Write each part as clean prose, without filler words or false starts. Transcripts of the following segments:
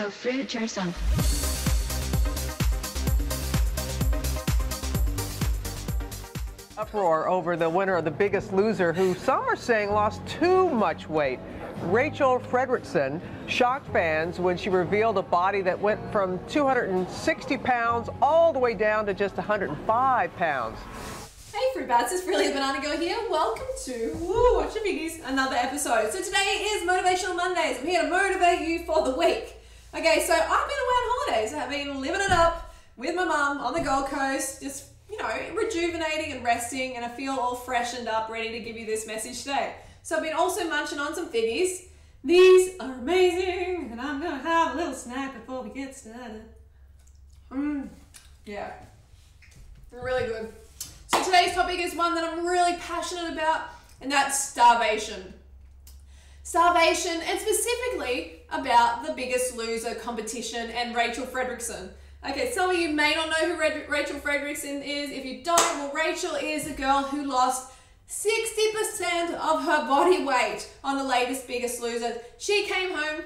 Dr. Fredrickson. Uproar over the winner of The Biggest Loser, who some are saying lost too much weight. Rachel Fredrickson shocked fans when she revealed a body that went from 260 pounds all the way down to just 105 pounds. Hey Fruit Bats, it's Freely the Banana Girl here. Welcome to Watch Your Biggies, another episode. So today is Motivational Mondays. I'm here to motivate you for the week. Okay, so I've been away on holidays. I've been living it up with my mum on the Gold Coast, just, you know, rejuvenating and resting, and I feel all freshened up, ready to give you this message today. So I've been also munching on some figgies. These are amazing, and I'm gonna have a little snack before we get started. Yeah, really good. So today's topic is one that I'm really passionate about, and that's starvation. Starvation, and specifically about The Biggest Loser competition and Rachel Fredrickson. Okay, some of you may not know who Rachel Fredrickson is. If you don't, well, Rachel is a girl who lost 60% of her body weight on the latest Biggest Loser. She came home,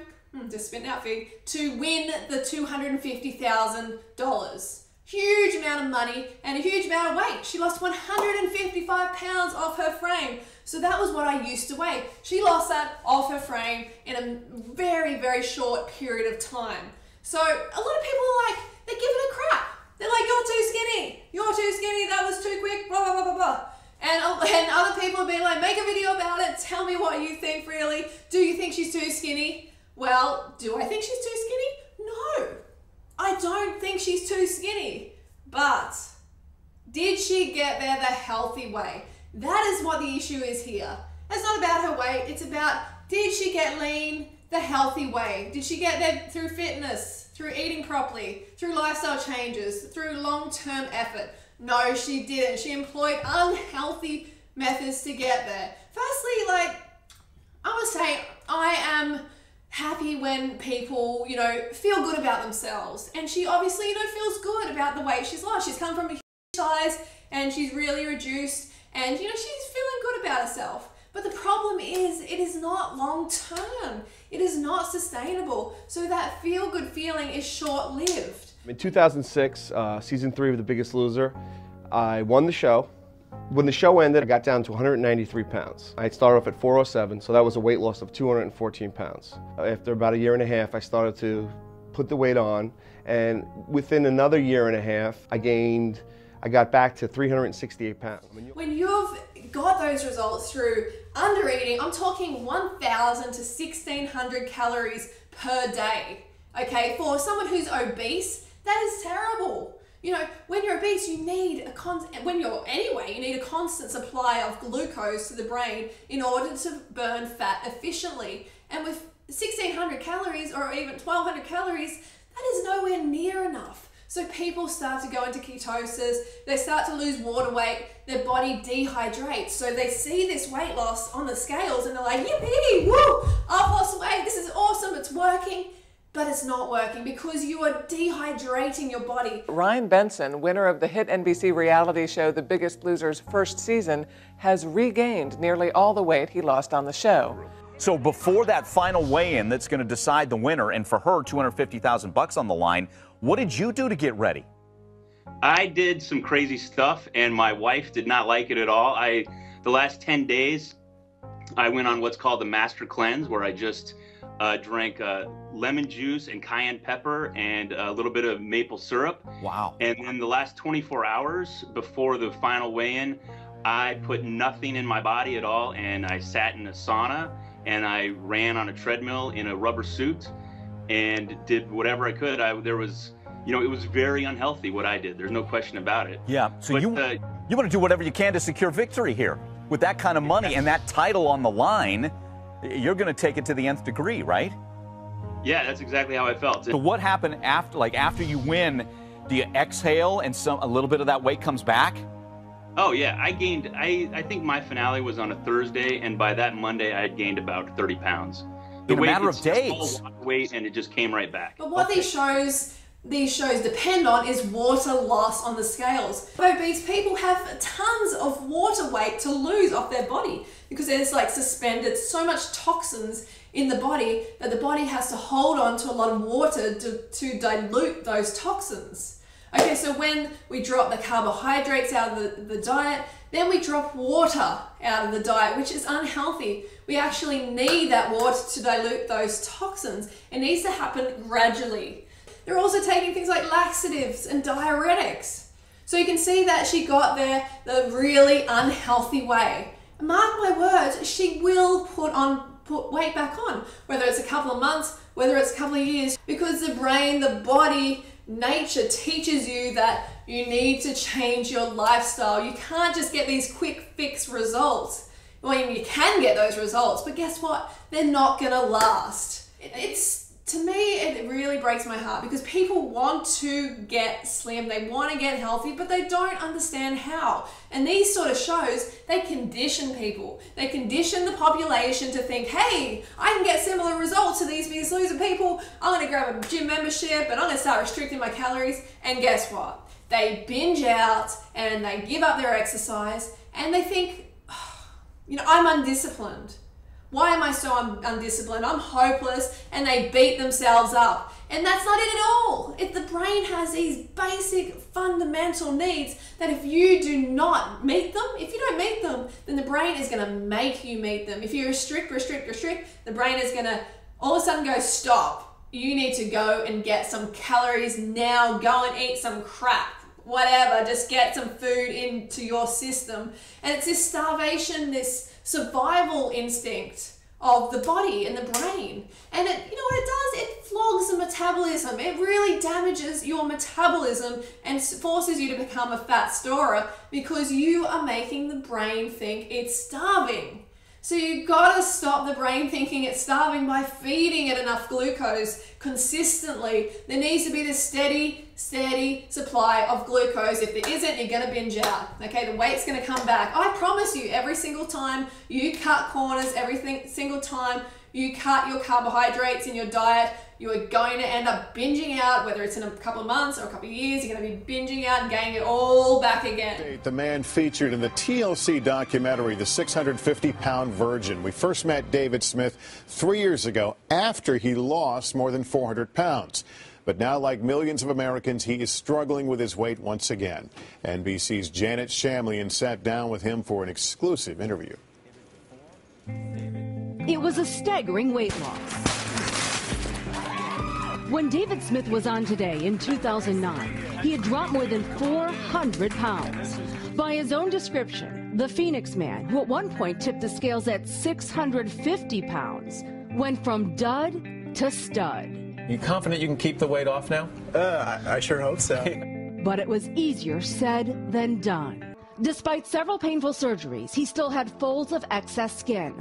just spit out fig, to win the $250,000. Huge amount of money and a huge amount of weight. She lost 155 pounds off her frame. So that was what I used to weigh. She lost that off her frame in a very, very short period of time. So a lot of people are like, they give it a crap. They're like, you're too skinny. You're too skinny. That was too quick. Blah, blah, blah, blah, blah. And other people have been like, make a video about it. Tell me what you think, really. Do you think she's too skinny? Well, do I think she's too skinny? No, I don't think she's too skinny. But did she get there the healthy way? That is what the issue is here. It's not about her weight. It's about, did she get lean the healthy way? Did she get there through fitness, through eating properly, through lifestyle changes, through long-term effort? No, she didn't. She employed unhealthy methods to get there. Firstly, like, I would say I am happy when people, you know, feel good about themselves. And she obviously, you know, feels good about the weight she's lost. She's come from a huge size and she's really reduced and, you know, she's feeling good about herself. But the problem is it is not long-term. It is not sustainable. So that feel-good feeling is short-lived. In 2006, season 3 of The Biggest Loser, I won the show. When the show ended, I got down to 193 pounds. I started off at 407, so that was a weight loss of 214 pounds. After about a year and a half, I started to put the weight on, and within another year and a half, I got back to 368 pounds. When you've got those results through under eating, I'm talking 1,000 to 1,600 calories per day. Okay, for someone who's obese, that is terrible. You know, when you're obese, you need a constant supply of glucose to the brain in order to burn fat efficiently. And with 1,600 calories or even 1,200 calories, that is nowhere near enough. So people start to go into ketosis, they start to lose water weight, their body dehydrates. So they see this weight loss on the scales and they're like, yippee, woo, I've lost weight, this is awesome, it's working. But it's not working because you are dehydrating your body. Ryan Benson, winner of the hit NBC reality show The Biggest Loser's first season, has regained nearly all the weight he lost on the show. So before that final weigh-in that's going to decide the winner, and for her, $250,000 on the line, what did you do to get ready? I did some crazy stuff, and my wife did not like it at all. The last 10 days, I went on what's called the Master Cleanse, where I just drank lemon juice and cayenne pepper and a little bit of maple syrup. Wow. And then the last 24 hours before the final weigh-in, I put nothing in my body at all, and I sat in a sauna and I ran on a treadmill in a rubber suit and did whatever I could. It was very unhealthy what I did. There's no question about it. Yeah, so you want to do whatever you can to secure victory here. With that kind of money and that title on the line, you're going to take it to the nth degree, right? Yeah, that's exactly how I felt. So what happened after you win? Do you exhale and a little bit of that weight comes back? Oh yeah, I think my finale was on a Thursday, and by that Monday I had gained about 30 pounds. In a matter of days. Weight, and it just came right back. But what these shows depend on is water loss on the scales. Obese people have tons of water weight to lose off their body because there's like suspended so much toxins in the body that the body has to hold on to a lot of water to dilute those toxins. Okay, so when we drop the carbohydrates out of the diet, then we drop water out of the diet, which is unhealthy. We actually need that water to dilute those toxins. It needs to happen gradually. They're also taking things like laxatives and diuretics. So you can see that she got there the really unhealthy way. Mark my words, she will put weight back on, whether it's a couple of months, whether it's a couple of years, because the brain, the body, nature teaches you that you need to change your lifestyle. You can't just get these quick fix results. Well, you can get those results, but guess what? They're not gonna last. To me, it really breaks my heart because people want to get slim, they want to get healthy, but they don't understand how. And these sort of shows, they condition people. They condition the population to think, hey, I can get similar results to these Biggest Loser people. I'm going to grab a gym membership and I'm going to start restricting my calories. And guess what? They binge out and they give up their exercise and they think, oh, I'm undisciplined. Why am I so undisciplined? I'm hopeless, and they beat themselves up. And that's not it at all. The brain has these basic fundamental needs that if you do not meet them, if you don't meet them, then the brain is gonna make you meet them. If you restrict, the brain is gonna all of a sudden go, stop. You need to go and get some calories now, go and eat some crap. Whatever, just get some food into your system. And it's this starvation, this survival instinct of the body and the brain. And you know what it does? It flogs the metabolism. It really damages your metabolism and forces you to become a fat storer because you are making the brain think it's starving. So you've got to stop the brain thinking it's starving by feeding it enough glucose consistently. There needs to be this steady supply of glucose. If there isn't, you're going to binge out. Okay, the weight's going to come back. I promise you, every single time you cut corners, single time you cut your carbohydrates in your diet, you are going to end up binging out, whether it's in a couple of months or a couple of years, you're going to be binging out and gaining it all back again. The man featured in the TLC documentary, The 650-Pound Virgin. We first met David Smith 3 years ago after he lost more than 400 pounds. But now, like millions of Americans, he is struggling with his weight once again. NBC's Janet Shamlian sat down with him for an exclusive interview. It was a staggering weight loss. When David Smith was on Today in 2009, he had dropped more than 400 pounds. By his own description, the Phoenix man, who at one point tipped the scales at 650 pounds, went from dud to stud. You confident you can keep the weight off now? I sure hope so. But it was easier said than done. Despite several painful surgeries, he still had folds of excess skin.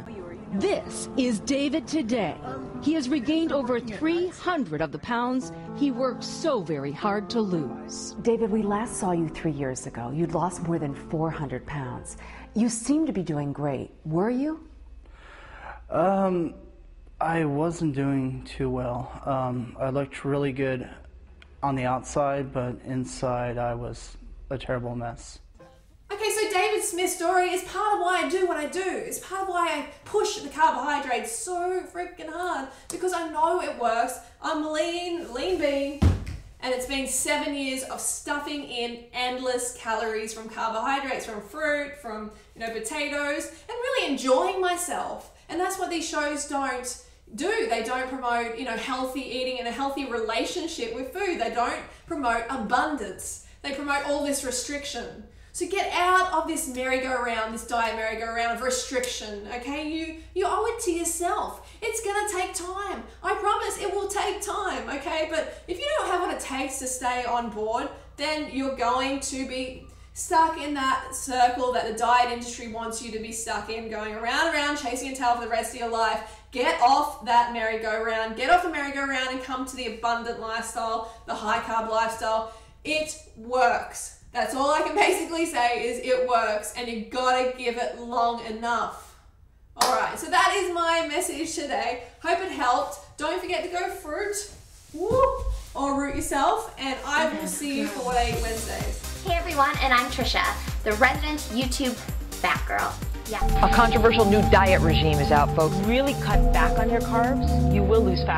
This is David today. He has regained over 300 of the pounds he worked so very hard to lose. David, we last saw you 3 years ago. You'd lost more than 400 pounds. You seem to be doing great. Were you? I wasn't doing too well. I looked really good on the outside, but inside I was a terrible mess. Okay, so David Smith's story is part of why I do what I do. It's part of why I push the carbohydrates so freaking hard, because I know it works. I'm lean bean, and it's been 7 years of stuffing in endless calories from carbohydrates, from fruit, from potatoes, and really enjoying myself. And that's what these shows don't do. They don't promote healthy eating and a healthy relationship with food. They don't promote abundance. They promote all this restriction. So get out of this merry-go-round, this diet merry-go-round of restriction, okay? You owe it to yourself. It's gonna take time. I promise it will take time, okay? But if you don't have what it takes to stay on board, then you're going to be stuck in that circle that the diet industry wants you to be stuck in, going around and around, chasing your tail for the rest of your life. Get off that merry-go-round. Get off the merry-go-round and come to the abundant lifestyle, the high-carb lifestyle. It works. That's all I can basically say is it works, and you gotta give it long enough. All right, so that is my message today. Hope it helped. Don't forget to go fruit, or root yourself, and I will see you for What I Eat Wednesdays. Hey everyone, and I'm Trisha, the resident YouTube fat girl. Yes. A controversial new diet regime is out, folks. Really cut back on your carbs, you will lose fat.